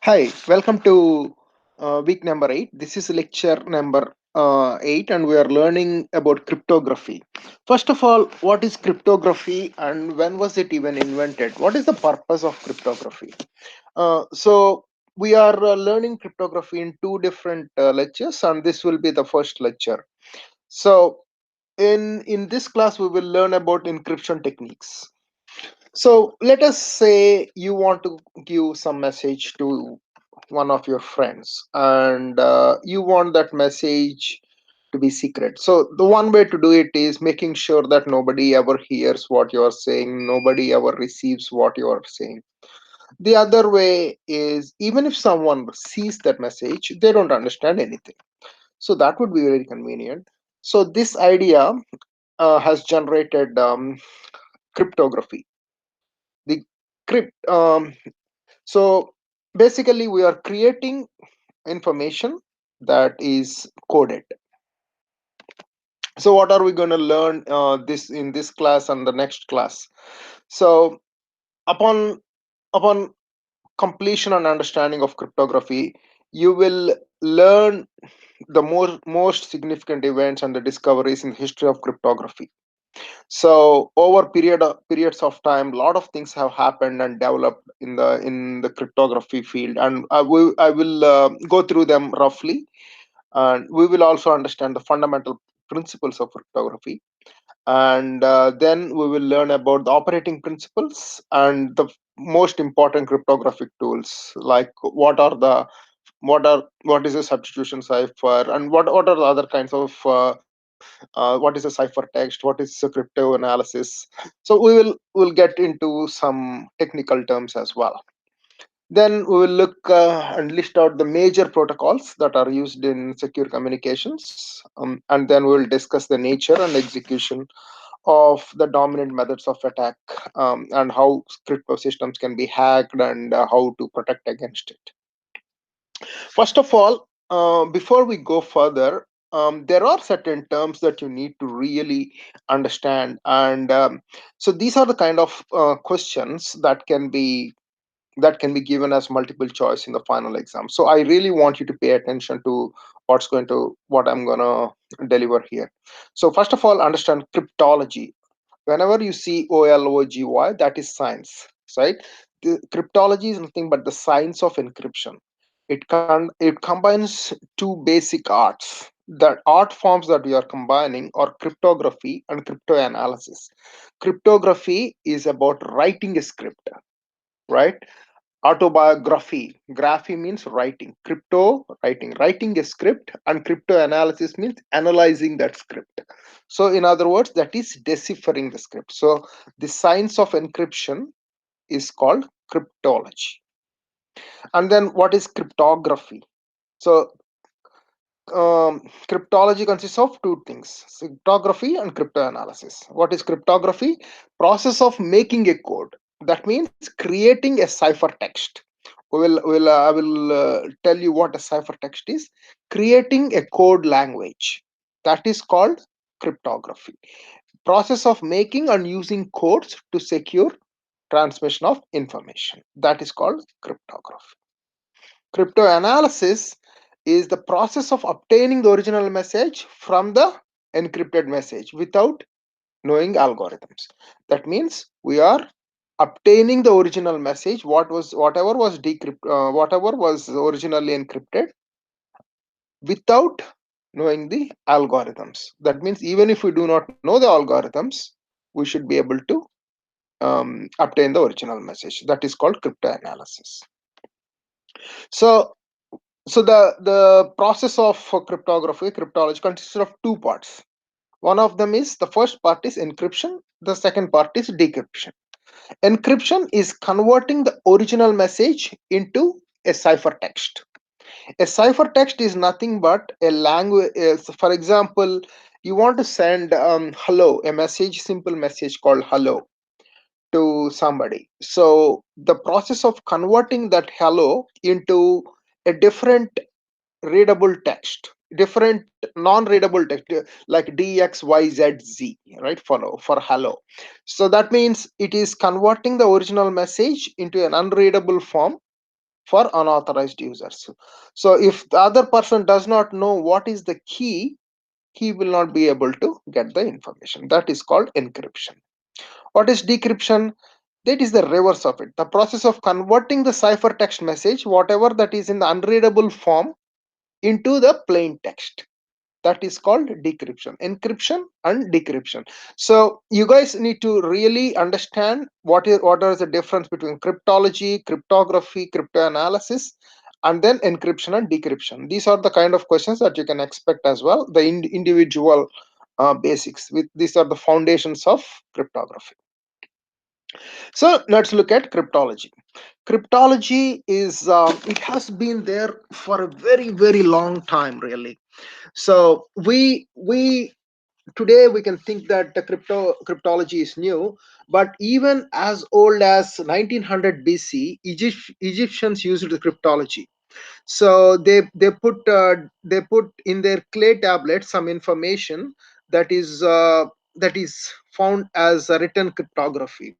Hi, welcome to week number 8. This is lecture number 8, and we are learning about cryptography. First of all, what is cryptography and when was it even invented? What is the purpose of cryptography? So, we are learning cryptography in two different lectures, and this will be the first lecture. So, in this class, we will learn about encryption techniques. So let us say you want to give some message to one of your friends, and you want that message to be secret. So the one way to do it is making sure that nobody ever hears what you are saying, nobody ever receives what you are saying. The other way is even if someone sees that message, they don't understand anything. So that would be very convenient. So this idea has generated cryptography. The crypt So basically we are creating information that is coded. So what are we going to learn this in this class and the next class? So upon upon completion and understanding of cryptography, you will learn the most significant events and the discoveries in the history of cryptography. So over periods of time, a lot of things have happened and developed in the cryptography field, and I will go through them roughly, and we will also understand the fundamental principles of cryptography, and then we will learn about the operating principles and the most important cryptographic tools, like what is a substitution cipher, and what are the other kinds of what is a ciphertext, what is a crypto analysis. So we'll get into some technical terms as well. Then we will look and list out the major protocols that are used in secure communications, and then we will discuss the nature and execution of the dominant methods of attack, and how crypto systems can be hacked, and how to protect against it. First of all, before we go further, there are certain terms that you need to really understand, and so these are the kind of questions that can be given as multiple choice in the final exam. So I really want you to pay attention to what I'm gonna deliver here. So first of all, understand cryptology. Whenever you see OLOGY, that is science, right? The cryptology is nothing but the science of encryption. It combines two basic arts. The art forms that we are combining are cryptography and crypto analysis. Cryptography is about writing a script, right? Autobiography, graphy means writing, crypto writing a script, and crypto analysis means analyzing that script. So in other words, that is deciphering the script. So the science of encryption is called cryptology. And then what is cryptography? So cryptology consists of two things: cryptography and crypto analysis. What is cryptography? Process of making a code. That means creating a ciphertext. I will tell you what a ciphertext is. Creating a code language, that is called cryptography. Process of making and using codes to secure transmission of information, that is called cryptography. Cryptanalysis is the process of obtaining the original message from the encrypted message without knowing algorithms. That means we are obtaining the original message, whatever was originally encrypted, without knowing the algorithms. That means even if we do not know the algorithms, we should be able to obtain the original message. That is called cryptanalysis. So the process of cryptology consists of two parts. One of them is, the first part is encryption, the second part is decryption. Encryption is converting the original message into a ciphertext. A ciphertext is nothing but a language. For example, you want to send hello, a message, simple message called hello to somebody. So the process of converting that hello into a different readable text, different non-readable text, like dxyzz, right, for hello. So that means it is converting the original message into an unreadable form, for unauthorized users. So if the other person does not know what is the key, he will not be able to get the information. That is called encryption. What is decryption? That is the reverse of it. The process of converting the ciphertext message, whatever that is in the unreadable form, into the plain text. That is called decryption. Encryption and decryption. So you guys need to really understand what is the difference between cryptology, cryptography, cryptanalysis, and then encryption and decryption. These are the kind of questions that you can expect as well, the individual basics. With these are the foundations of cryptography. So let's look at cryptology. Cryptology is it has been there for a very long time, really. So we today we can think that the cryptology is new, but even as old as 1900 BC, Egyptians used the cryptology. So they put in their clay tablet some information that is found as a written cryptography.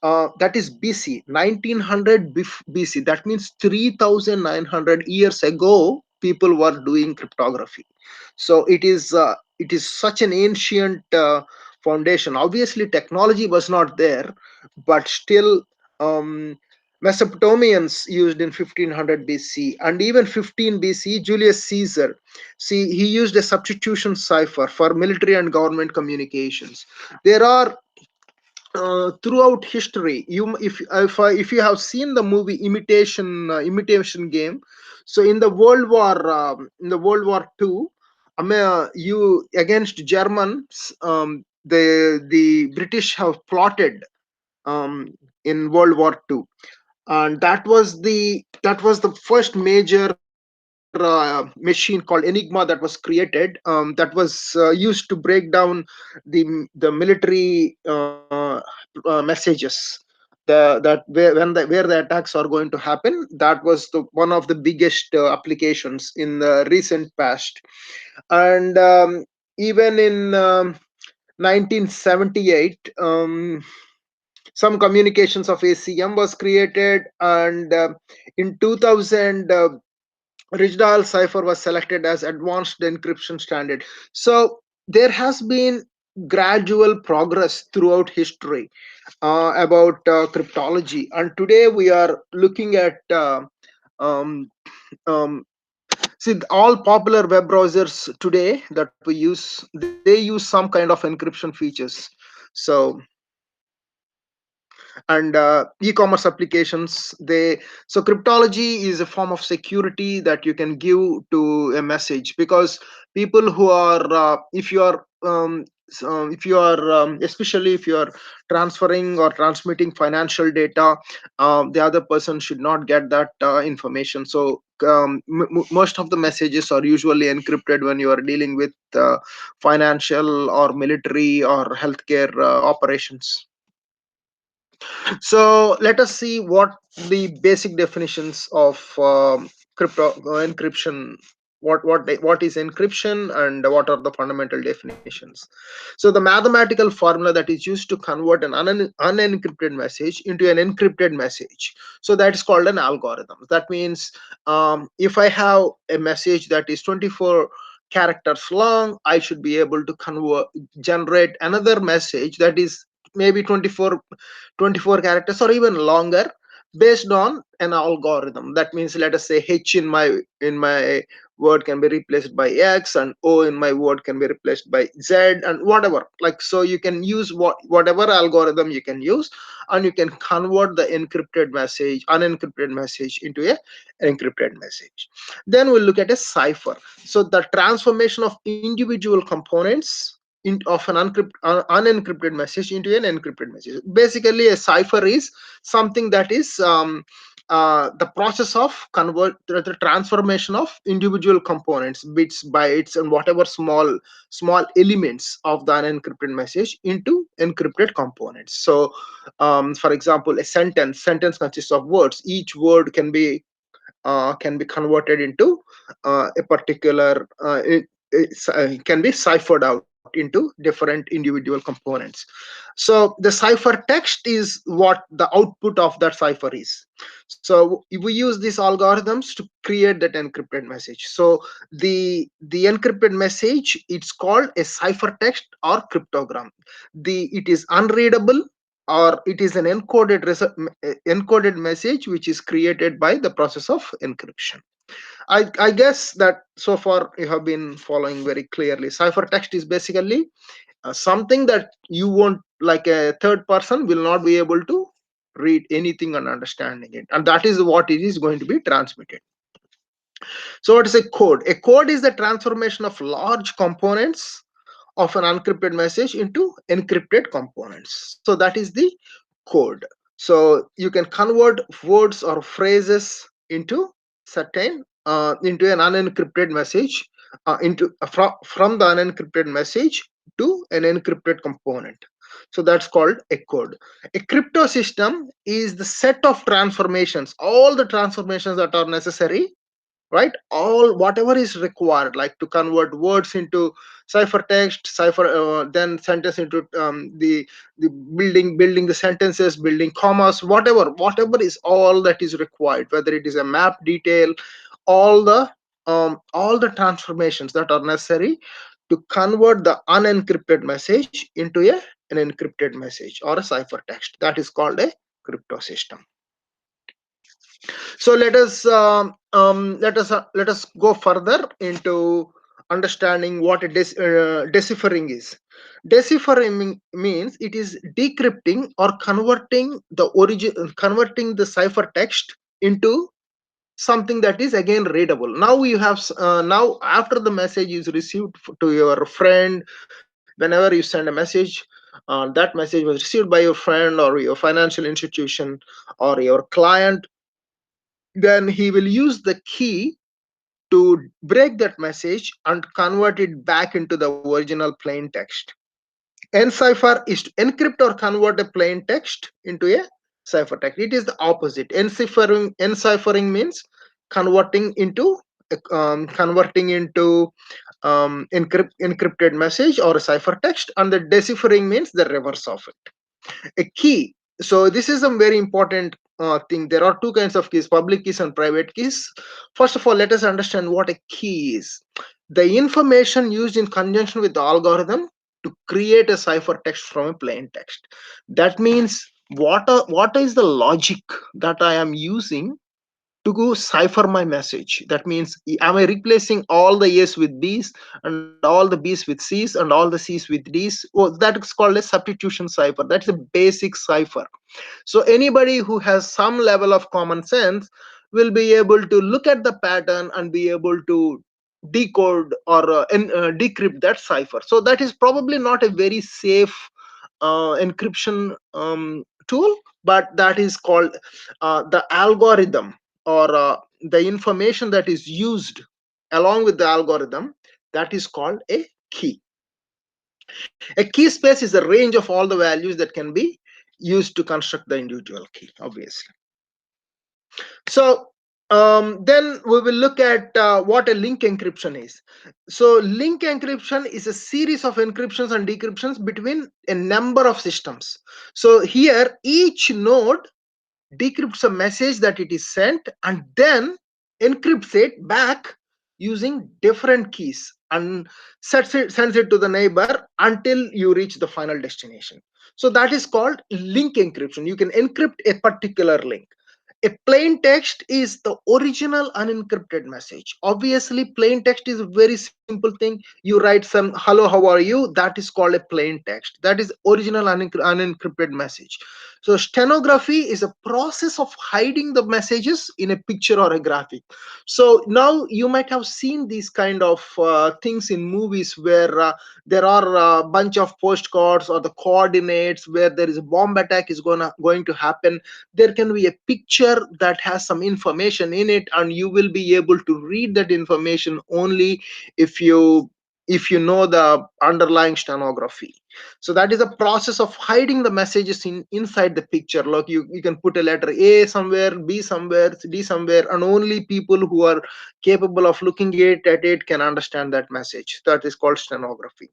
That is BC, 1900 BC. That means 3900 years ago, people were doing cryptography. So it is such an ancient foundation. Obviously, technology was not there, but still, Mesopotamians used in 1500 BC, and even 15 BC, Julius Caesar. See, he used a substitution cipher for military and government communications. There are throughout history, if you have seen the movie Imitation Game. So in the World War II, you against Germans, the British have plotted in World War II, and that was the first major machine called Enigma that was created, that was used to break down the military messages, that where the attacks are going to happen. That was the one of the biggest applications in the recent past. And even in 1978, some communications of ACM was created, and in 2000, Rigdal cipher was selected as advanced encryption standard. So there has been gradual progress throughout history about cryptology, and today we are looking at um, um, see, all popular web browsers today that we use, they use some kind of encryption features. So, and e-commerce applications, they so cryptology is a form of security that you can give to a message, because people who are if you are especially if you are transferring or transmitting financial data, the other person should not get that information. So most of the messages are usually encrypted when you are dealing with financial or military or healthcare operations. So let us see what the basic definitions of crypto encryption. What is encryption, and what are the fundamental definitions? So the mathematical formula that is used to convert an unencrypted message into an encrypted message. So that is called an algorithm. That means, if I have a message that is 24 characters long, I should be able to generate another message that is maybe 24 characters or even longer, based on an algorithm. That means, let us say, h in my word can be replaced by x, and o in my word can be replaced by z, and whatever. Like, so you can use whatever algorithm you can use, and you can convert the unencrypted message into a encrypted message. Then we'll look at a cipher. So the transformation of individual components of an unencrypted message into an encrypted message. Basically, a cipher is something that is the process of convert the transformation of individual components, bits, bytes, and whatever small elements of the unencrypted message into encrypted components. So, for example, a sentence consists of words. Each word can be converted into a particular, can be ciphered out. into different individual components. So the cipher text is what the output of that cipher is. So we use these algorithms to create that encrypted message. So the encrypted message, it's called a ciphertext or cryptogram. It is unreadable, or it is an encoded message which is created by the process of encryption. I guess that so far you have been following very clearly. Ciphertext is basically something that you won't, like a third person will not be able to read anything and understanding it, and that is what it is going to be transmitted. So what is a code? A code is the transformation of large components of an unencrypted message into encrypted components. So that is the code. So you can convert words or phrases into an unencrypted message, from the unencrypted message to an encrypted component. So that's called a code. A crypto system is the set of transformations, all the transformations that are necessary, right? All whatever is required, like to convert words into ciphertext, then sentence into the building the sentences, building commas, whatever is all that is required, whether it is a map detail, all the transformations that are necessary to convert the unencrypted message into an encrypted message or a ciphertext, that is called a crypto system. So let us go further into understanding what deciphering is. Deciphering means it is decrypting or converting the ciphertext into something that is again readable. Now you have now after the message is received to your friend, whenever you send a message, that message was received by your friend or your financial institution or your client, then he will use the key to break that message and convert it back into the original plain text. Encipher is to encrypt or convert a plain text into a ciphertext. It is the opposite. Enciphering means converting into encrypted message or a ciphertext, and the deciphering means the reverse of it. A key, so this is a very important thing. There are two kinds of keys, public keys and private keys. First of all, let us understand what a key is. The information used in conjunction with the algorithm to create a ciphertext from a plain text. That means what is the logic that I am using to go cipher my message. That means, am I replacing all the A's with B's and all the B's with C's and all the C's with D's? Well, that is called a substitution cipher. That's a basic cipher. So anybody who has some level of common sense will be able to look at the pattern and be able to decode or decrypt that cipher. So that is probably not a very safe encryption tool, but that is called the algorithm, or the information that is used along with the algorithm, that is called a key. A key space is a range of all the values that can be used to construct the individual key, obviously. So then we will look at what a link encryption is. So link encryption is a series of encryptions and decryptions between a number of systems. So here each node decrypts a message that it is sent and then encrypts it back using different keys and sends it to the neighbor until you reach the final destination. So that is called link encryption. You can encrypt a particular link. A plain text is the original unencrypted message. Obviously plain text is a very simple thing. You write some hello, how are you, that is called a plain text. That is original unencrypted message. So stenography is a process of hiding the messages in a picture or a graphic. So now you might have seen these kind of things in movies where there are a bunch of postcards or the coordinates where there is a bomb attack is going to happen. There can be a picture that has some information in it, and you will be able to read that information only if you know the underlying stenography. So that is a process of hiding the messages inside the picture. Like you can put a letter A somewhere, B somewhere, D somewhere, and only people who are capable of looking at it can understand that message. That is called stenography.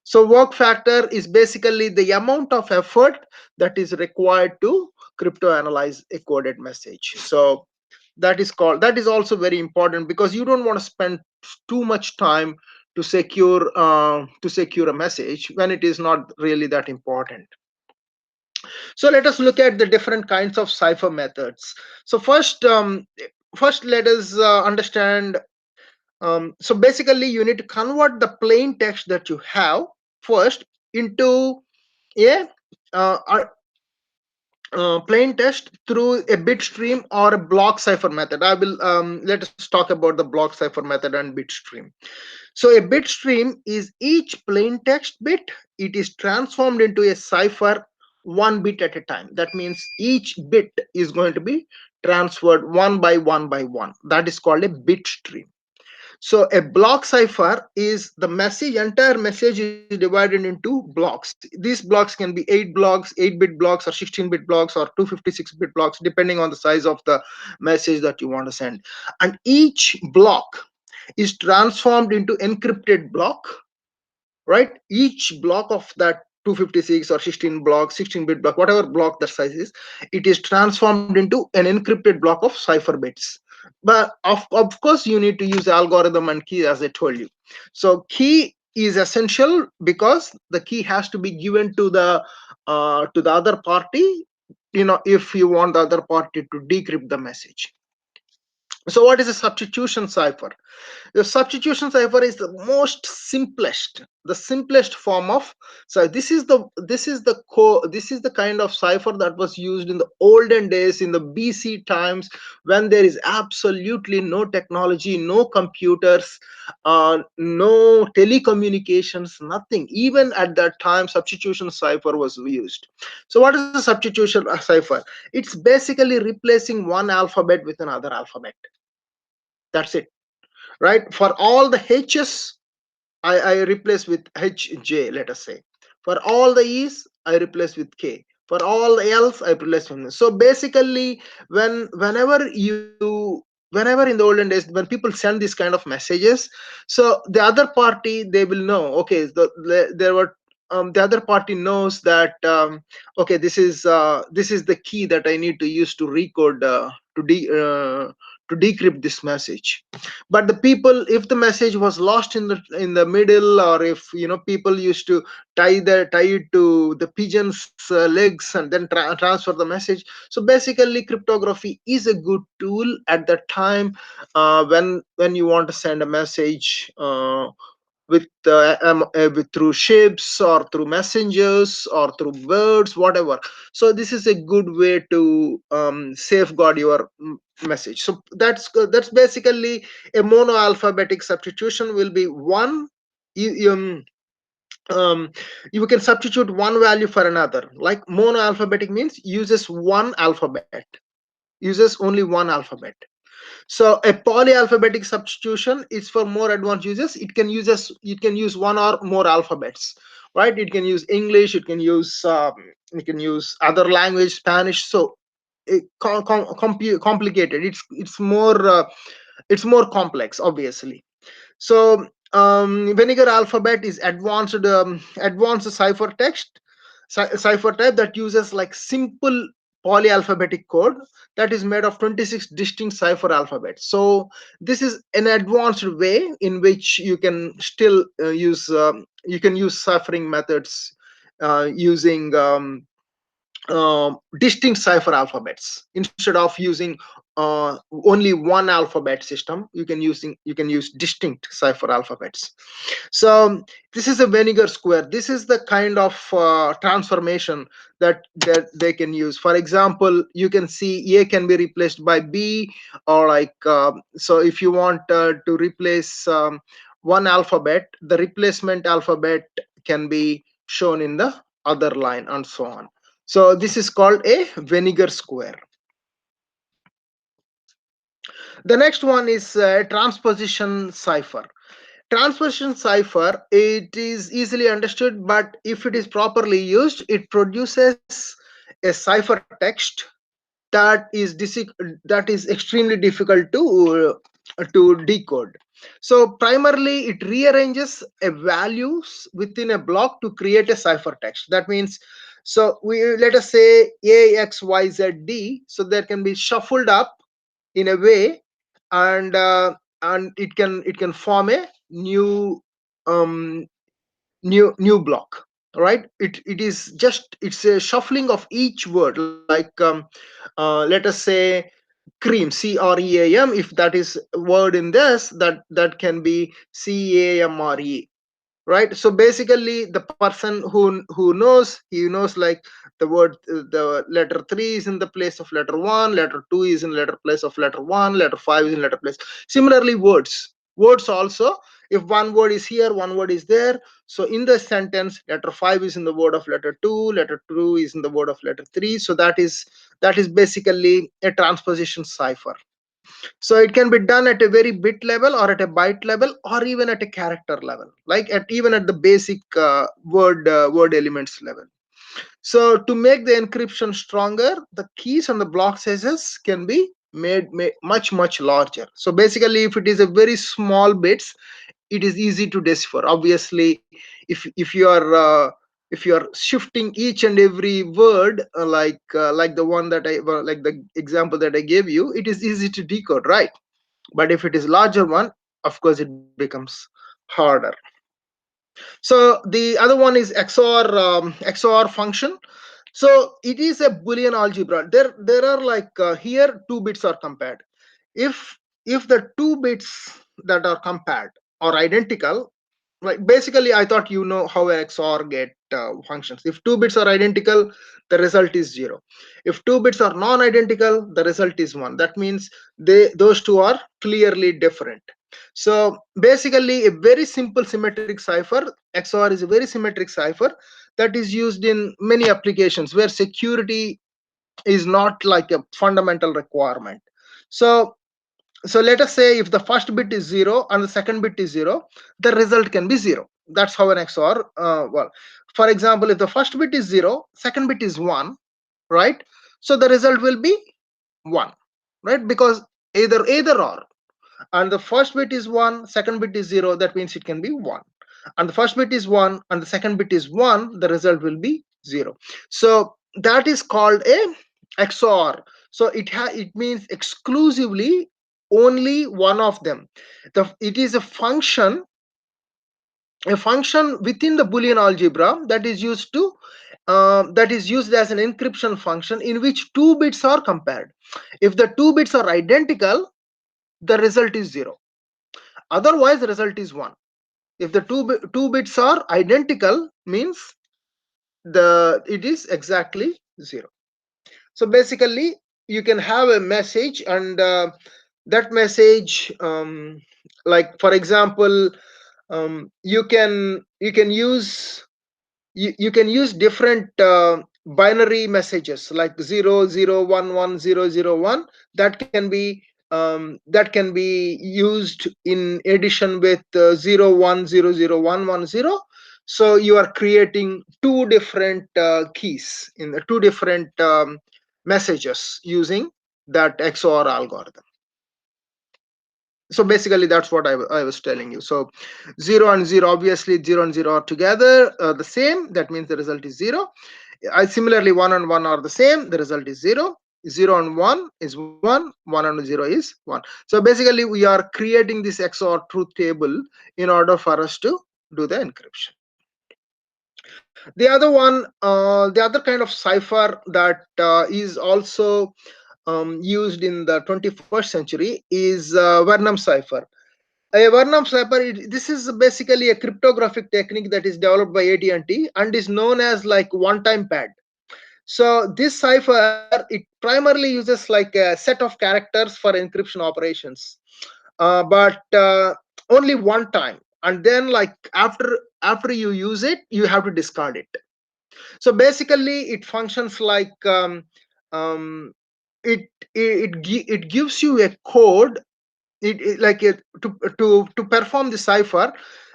So work factor is basically the amount of effort that is required to crypto analyze a coded message. So that is also very important, because you don't want to spend too much time to secure a message when it is not really that important. So let us look at the different kinds of cipher methods. So first let us understand. So basically you need to convert the plain text that you have first into a plain text through a bit stream or a block cipher method. I will let us talk about the block cipher method and bit stream. So a bit stream is each plain text bit, it is transformed into a cipher one bit at a time. That means each bit is going to be transferred one by one by one. That is called a bit stream. So a block cipher is the entire message is divided into blocks. These blocks can be 8 bit blocks, or 16-bit blocks, or 256-bit blocks, depending on the size of the message that you want to send. And each block is transformed into encrypted block, right? Each block of that 256 or 16-bit block, whatever block that size is, it is transformed into an encrypted block of cipher bits. But of course you need to use algorithm and key, as I told you. So key is essential because the key has to be given to the other party, if you want the other party to decrypt the message. So what is a substitution cipher? The substitution cipher is the simplest form of. So this is the kind of cipher that was used in the olden days, in the BC times, when there is absolutely no technology, no computers, no telecommunications, nothing. Even at that time, substitution cipher was used. So what is a substitution cipher? It's basically replacing one alphabet with another alphabet. That's it, right? For all the h's, I replace with hj, let us say. For all the e's, I replace with k. For all the l's, I replace with. So basically, whenever in the olden days, when people send these kind of messages, so the other party, they will know, okay, there were the other party knows that, okay, this is the key that I need to use to recode, to decrypt this message. But the people, if the message was lost in the middle, or if people used to tie it to the pigeon's legs and then transfer the message. So basically cryptography is a good tool at that time, when you want to send a message, with through ships, or through messengers, or through birds, whatever. So this is a good way to safeguard your message. So that's basically a mono alphabetic substitution. Will be one. you, um, um, you can substitute one value for another. Like mono alphabetic means uses only one alphabet. So a polyalphabetic substitution is for more advanced users. It can use one or more alphabets, right? It can use English, it can use other language, Spanish. So complicated. It's more complex, obviously. So vinegar alphabet is advanced cipher cipher type that uses like simple polyalphabetic code that is made of 26 distinct cipher alphabets. So this is an advanced way in which you can still you can use ciphering methods using distinct cipher alphabets. Instead of using only one alphabet system, you can use distinct cipher alphabets. So this is a vinegar square. This is the kind of transformation that they can use. For example, you can see A can be replaced by B, or like so if you want to replace one alphabet, the replacement alphabet can be shown in the other line, and so on. So this is called a vinegar square. The next one is transposition cipher. Transposition cipher, it is easily understood, but if it is properly used, it produces a cipher text that is extremely difficult to decode. So primarily it rearranges a values within a block to create a ciphertext. That means, so we let us say a x y z d, so that can be shuffled up in a way, and it can form a um new block, right? It is just, it's a shuffling of each word, like let us say cream, cream, if that is a word in this, that can be camre, right? So basically the person who knows, he knows like the word, the letter 3 is in the place of letter 1, letter 2 is in letter place of letter 1, letter 5 is in letter place. Similarly words also, if one word is here, one word is there, so in the sentence letter 5 is in the word of letter 2, letter 2 is in the word of letter 3. So that is basically a transposition cipher. So it can be done at a very bit level, or at a byte level, or even at a character level, like at even at the basic word elements level. So to make the encryption stronger, the keys and the block sizes can be made much larger. So basically if it is a very small bits, it is easy to decipher. Obviously if you are shifting each and every word, like the one that I like the example that I gave you, it is easy to decode, right? But if it is larger one, of course it becomes harder. So the other one is XOR function. So it is a Boolean algebra. There are like here two bits are compared. If the two bits that are compared are identical, like basically I thought you know how an XOR gate functions. If two bits are identical, the result is 0. If two bits are non-identical, the result is 1. That means those two are clearly different. So basically a very simple symmetric cipher, XOR is a very symmetric cipher that is used in many applications where security is not like a fundamental requirement. So so let us say if the first bit is 0 and the second bit is 0, the result can be 0. That's how an XOR for example, if the first bit is 0, second bit is 1, right? So the result will be 1, right? Because either or, and the first bit is 1, second bit is 0, that means it can be 1. And the first bit is 1 and the second bit is 1, the result will be 0. So that is called a XOR. So it means exclusively only one of them. It is a function within the Boolean algebra that is used as an encryption function in which two bits are compared. If the two bits are identical, the result is 0. Otherwise the result is 1. If the two bits are identical, means it is exactly 0. So basically you can have a message, and that message, like for example, you can use you can use different binary messages like 0011 001. That can be used in addition with 01001110. So you are creating two different keys in the two different messages using that XOR algorithm. So basically that's what I was telling you. So 0 and 0, obviously 0 and 0 are together the same, that means the result is 0. Similarly 1 and 1 are the same, the result is 0. 0 and 1 is 1, 1 and 0 is 1. So basically we are creating this XOR truth table in order for us to do the encryption. The other kind of cipher that is also used in the 21st century is Vernam cipher. A Vernam cipher, this is basically a cryptographic technique that is developed by AT&T and is known as like one-time pad. So this cipher, it primarily uses like a set of characters for encryption operations, but only one time, and then like after you use it, you have to discard it. So basically it functions like um, it gives you a code to perform the cipher,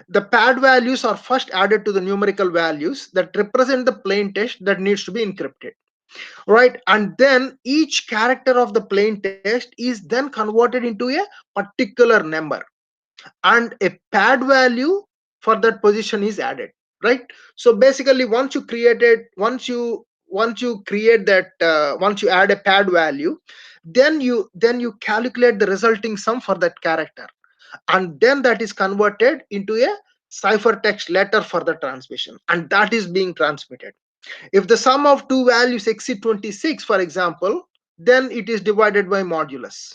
the pad values are first added to the numerical values that represent the plain text that needs to be encrypted, right? And then each character of the plain text is then converted into a particular number, and a pad value for that position is added, right? So basically, once you create that, once you add a pad value, then you calculate the resulting sum for that character, and then that is converted into a ciphertext letter for the transmission, and that is being transmitted. If the sum of two values exceed 26, for example, then it is divided by modulus,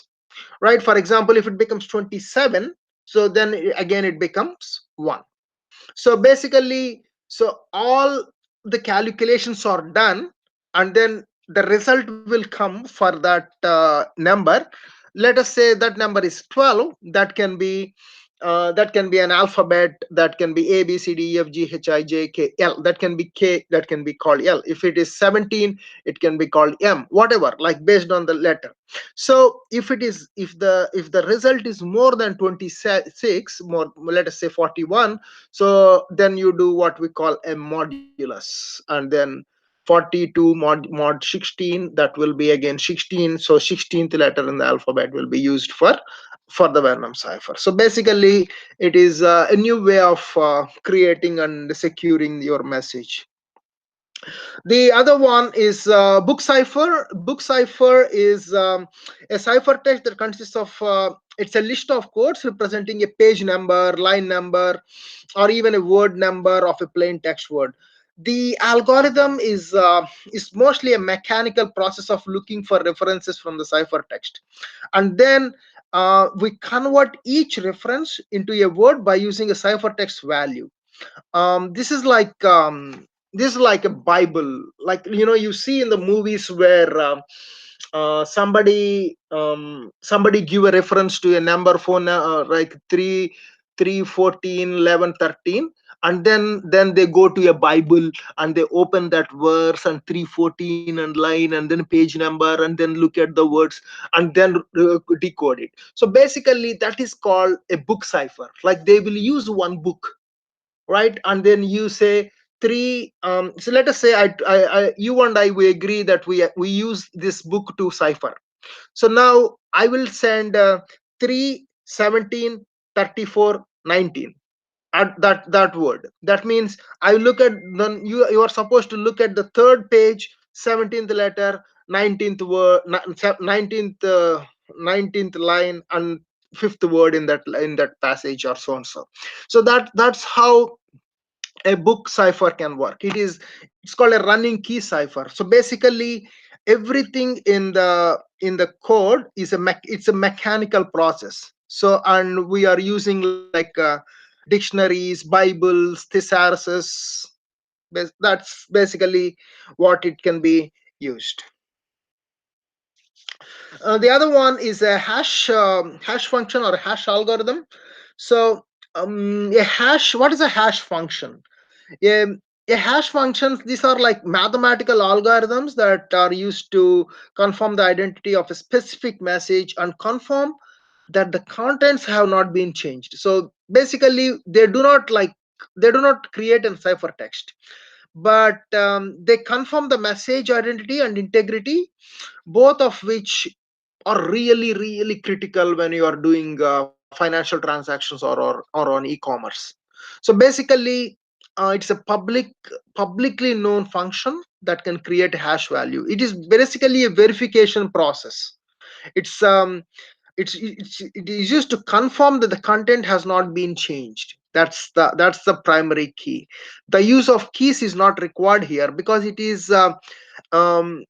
right? For example, if it becomes 27, so then again it becomes 1. So basically, so all the calculations are done, and then the result will come for that number. Let us say that number is 12. That can be an alphabet, that can be A B C D E F G H I J K L, that can be K, that can be called L. If it is 17, it can be called M, whatever, like based on the letter. So if the result is more than 26, more, let us say 41, so then you do what we call a modulus, and then 42 mod 16, that will be again 16. So 16th letter in the alphabet will be used for the Venom cipher. So basically, it is a new way of creating and securing your message. The other one is book cipher. Book cipher is a ciphertext that consists of it's a list of codes representing a page number, line number, or even a word number of a plain text word. The algorithm is mostly a mechanical process of looking for references from the ciphertext, and then we convert each reference into a word by using a ciphertext value. This is like this is like a bible, like you see in the movies where somebody give a reference to a number phone, like 3 3 14 11 13, and then they go to a bible and they open that verse and 314 and line and then page number and then look at the words and then decode it. So basically that is called a book cipher. Like they will use one book, right? And then you say three. So let us say you and I, we agree that we use this book to cipher. So now I will send 3 17 34 19 at that word. That means I look at, then you are supposed to look at the third page, 17th letter, 19th word, 19th line, and fifth word in that passage, or so and so. So that's how a book cipher can work. It's called a running key cipher. So basically everything in the code it's a mechanical process. So, and we are using like dictionaries, bibles, thesauruses. That's basically what it can be used. The other one is a hash function or a hash algorithm. So a hash what is a hash function? a, a hash functions, these are like mathematical algorithms that are used to confirm the identity of a specific message and confirm that the contents have not been changed. So basically they do not create a ciphertext, but they confirm the message identity and integrity, both of which are really really critical when you are doing financial transactions or on e-commerce. So basically it's a publicly known function that can create a hash value. It is basically a verification process. It's um it's it's it is used to confirm that the content has not been changed. That's the primary key. The use of keys is not required here because it is um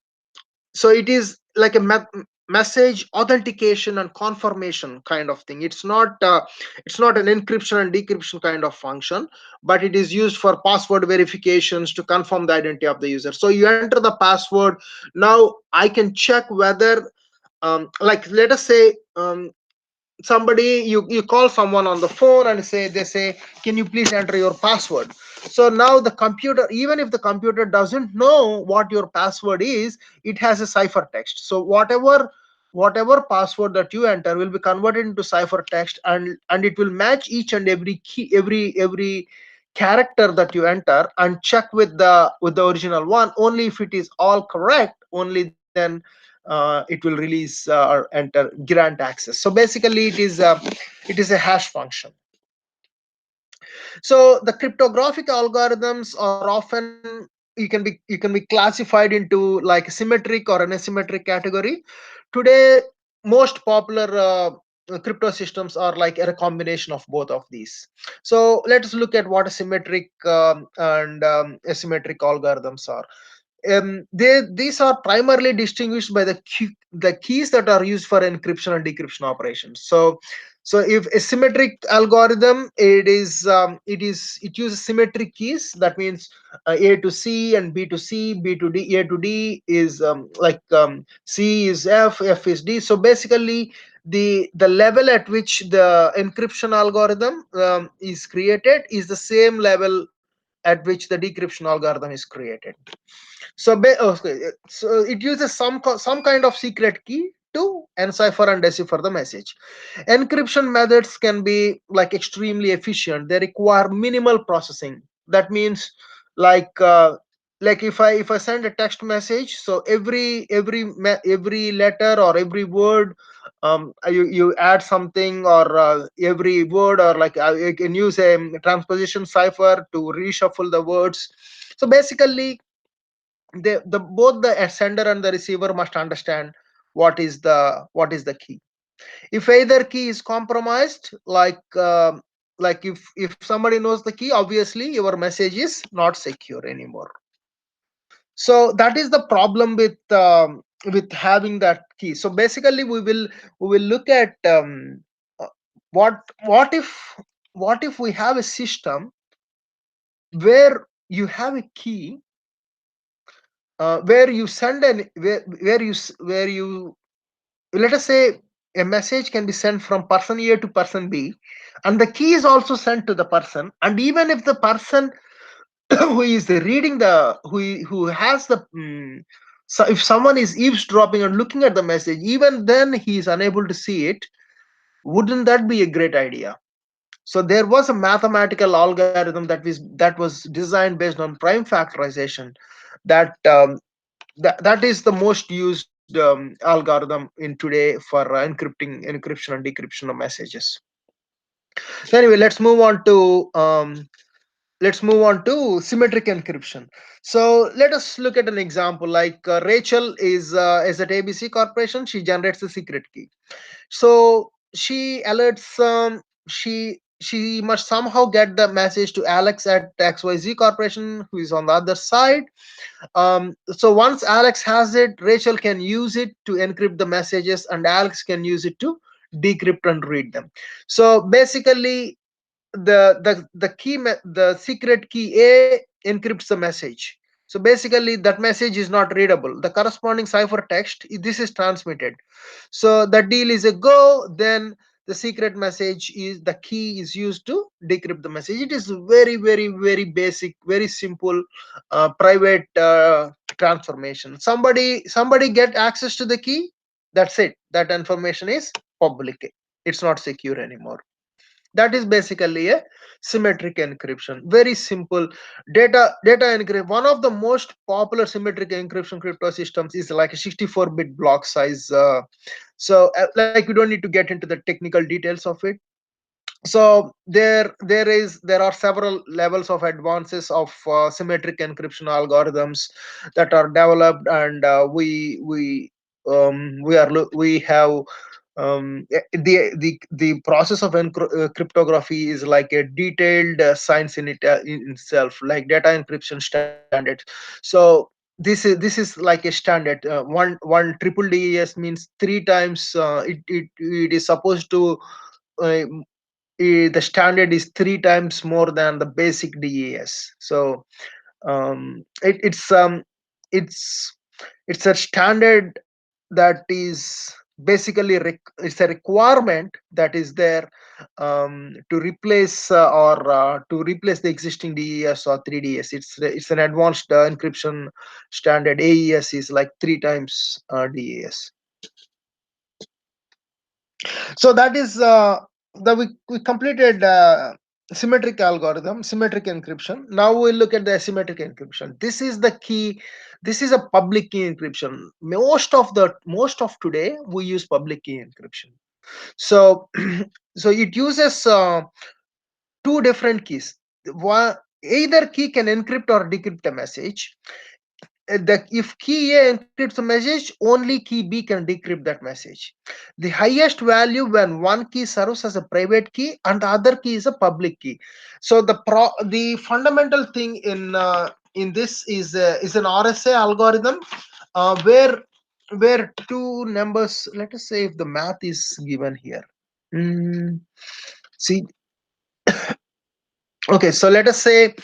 so it is like a message authentication and confirmation kind of thing. It's not an encryption and decryption kind of function, but it is used for password verifications to confirm the identity of the user. So you enter the password. Now I can check whether like let us say somebody, you call someone on the phone and they say, can you please enter your password? So now the computer, even if the computer doesn't know what your password is, it has a ciphertext. So whatever whatever password that you enter will be converted into ciphertext, and it will match each and every key, every character that you enter, and check with the original one. Only if it is all correct, only then it will release or enter grant access. So basically it is a hash function. So the cryptographic algorithms are often, you can be classified into like symmetric or an asymmetric category. Today, most popular crypto systems are like a combination of both of these. So let us look at what a symmetric and asymmetric algorithms are. These are primarily distinguished by the keys that are used for encryption and decryption operations. So if a symmetric algorithm, it uses symmetric keys. That means A to C and B to C, B to D, A to D is C is F, F is D. So basically the level at which the encryption algorithm is created is the same level at which the decryption algorithm is created. So it uses some kind of secret key to encipher and decipher the message. Encryption methods can be like extremely efficient. They require minimal processing. That means like uh, if I send a text message, so every letter or every word, you add something, or every word, or like you can use a transposition cipher to reshuffle the words. So basically the both the sender and the receiver must understand what is the key. If either key is compromised, if somebody knows the key, obviously your message is not secure anymore. So that is the problem with having that key. So basically we will look at uh, what if we have a system where you have a key, where you send an where you let us say a message can be sent from person A to person B, and the key is also sent to the person. And even if the person who is reading who has so if someone is eavesdropping and looking at the message, even then he is unable to see it. Wouldn't that be a great idea? So there was a mathematical algorithm that was designed based on prime factorization, that that is the most used algorithm in today for encryption and decryption of messages. So anyway, let's move on to symmetric encryption. So let us look at an example. Like Rachel is at ABC Corporation. She generates a secret key. So she alerts, she must somehow get the message to Alex at XYZ Corporation, who is on the other side. So once Alex has it, Rachel can use it to encrypt the messages, and Alex can use it to decrypt and read them. So basically, the secret key A encrypts the message. So basically, that message is not readable. The corresponding ciphertext, this is transmitted. So the deal is a go. Then the secret message is the key is used to decrypt the message. It is very, very, very basic, very simple, private transformation. Somebody get access to the key. That's it. That information is public. It's not secure anymore. That is basically a symmetric encryption. Very simple. Data encryption. One of the most popular symmetric encryption crypto systems is like a 64-bit block size. Like we don't need to get into the technical details of it. So there are several levels of advances of symmetric encryption algorithms that are developed, and we have the process of cryptography is like a detailed science in itself, like data encryption standards. So this is like a standard. One triple DES means three times. It is supposed to uh, the standard is three times more than the basic DES. So it's it's a standard that is basically it's a requirement that is there to replace the existing DES or 3DS. It's an advanced encryption standard. AES is like three times DES. So that is we completed symmetric algorithm, symmetric encryption. Now we'll look at the asymmetric encryption. This is the key. This is a public key encryption. Most of today we use public key encryption. So so it uses two different keys. One, either key can encrypt or decrypt a message. If key A encrypts a message, only key B can decrypt that message. The highest value when one key serves as a private key and the other key is a public key. So the fundamental thing in this is an RSA algorithm where two numbers. Let us say if the math is given here. Mm, see, okay, so let us say,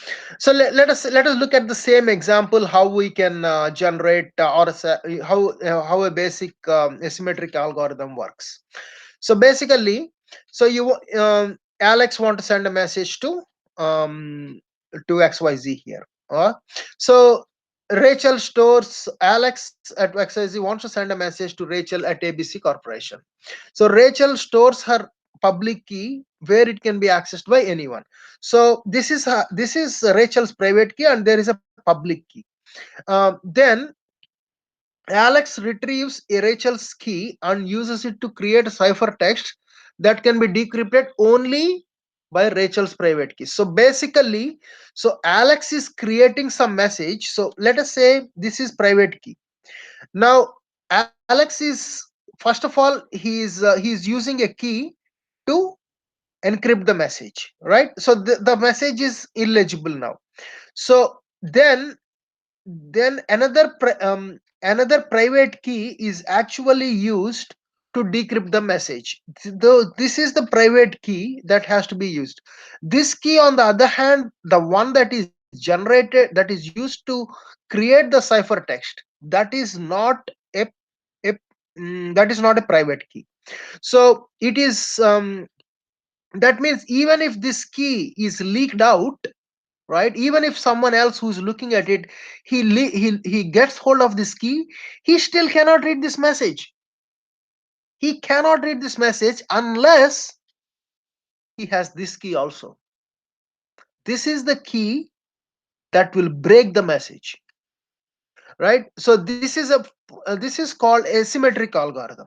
let us look at the same example how we can generate or how a basic asymmetric algorithm works. So basically, so Alex want to send a message to XYZ here. So Rachel stores Alex at XYZ wants to send a message to Rachel at ABC Corporation. So Rachel stores her public key where it can be accessed by anyone. So this is Rachel's private key and there is a public key. Then Alex retrieves a Rachel's key and uses it to create a ciphertext that can be decrypted only by Rachel's private key. So basically, so Alex is creating some message. So let us say this is private key. Now Alex is, first of all, he's using a key to encrypt the message, right? So the message is illegible now. So then another private key is actually used to decrypt the message. Though this is the private key that has to be used. This key, on the other hand, the one that is generated, that is used to create the ciphertext, that is not a that is not a private key. So it is that means even if this key is leaked out, right, even if someone else who's looking at it, he gets hold of this key, he still cannot read this message. He cannot read this message unless he has this key also. This is the key that will break the message, right? So this is called asymmetric algorithm.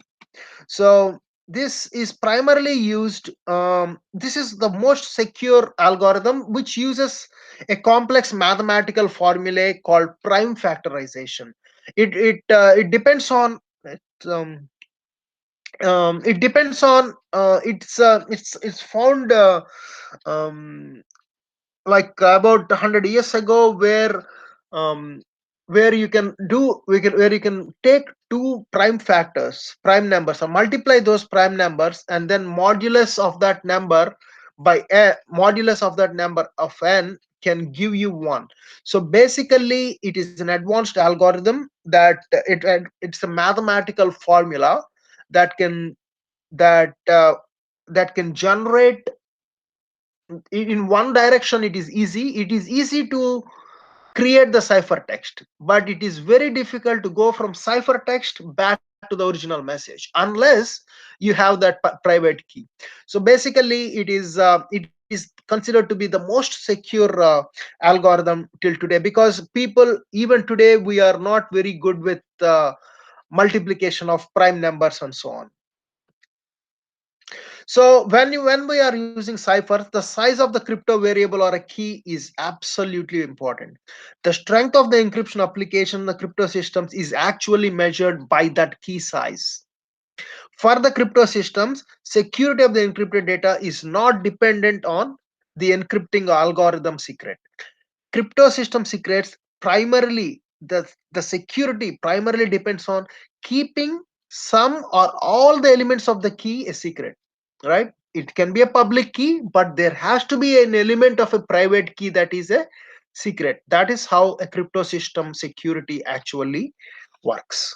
So this is primarily used, this is the most secure algorithm which uses a complex mathematical formulae called prime factorization. It depends on um, it depends on it's found like about 100 years ago, um, where you can do where you can take two prime factors, prime numbers, or multiply those prime numbers, and then modulus of that number by a modulus of that number of n can give you one. So basically it is an advanced algorithm that it's a mathematical formula that can that that can generate in one direction. It is easy to create the ciphertext, but it is very difficult to go from ciphertext back to the original message unless you have that private key. So basically it is considered to be the most secure algorithm till today, because people, even today, we are not very good with multiplication of prime numbers and so on. So when we are using ciphers, the size of the crypto variable or a key is absolutely important. The strength of the encryption application in the crypto systems is actually measured by that key size. For the crypto systems, security of the encrypted data is not dependent on the encrypting algorithm secret. Crypto system secrets primarily, the security primarily depends on keeping some or all the elements of the key a secret, right? It can be a public key, but there has to be an element of a private key that is a secret. That is how a crypto system security actually works.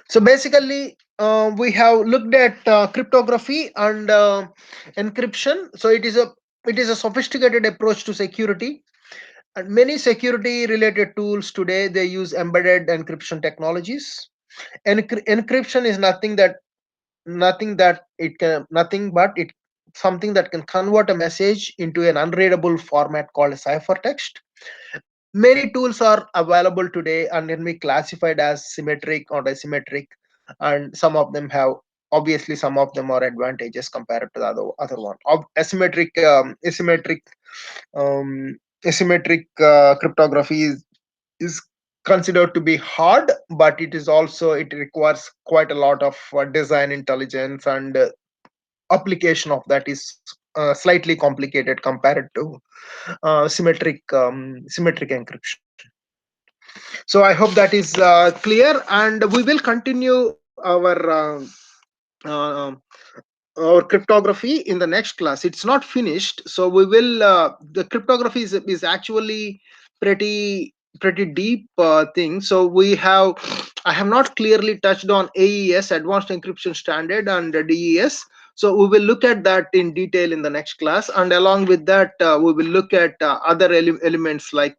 So basically we have looked at cryptography and encryption. So it is a sophisticated approach to security. And many security related tools today, they use embedded encryption technologies. Encryption is nothing but it something that can convert a message into an unreadable format called a ciphertext. Many tools are available today and can be classified as symmetric or asymmetric, and some of them are advantages compared to the other one. Um, asymmetric cryptography is considered to be hard, but it requires quite a lot of design intelligence, and application of that is slightly complicated compared to symmetric encryption. So I hope that is clear, and we will continue uh, our cryptography in the next class. It's not finished, so we will the cryptography is actually pretty deep thing. So I have not clearly touched on AES, advanced encryption standard, and DES. So we will look at that in detail in the next class, and along with that we will look at other elements like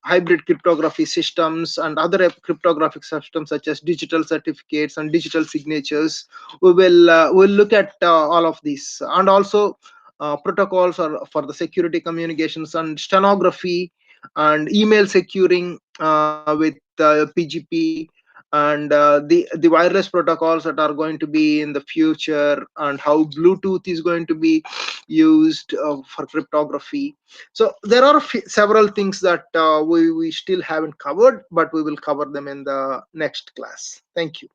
hybrid cryptography systems and other cryptographic systems such as digital certificates and digital signatures. We'll look at all of these, and also protocols for the security communications and stenography and email securing with PGP, and the wireless protocols that are going to be in the future, and how Bluetooth is going to be used for cryptography. So there are several things that we still haven't covered, but we will cover them in the next class. Thank you.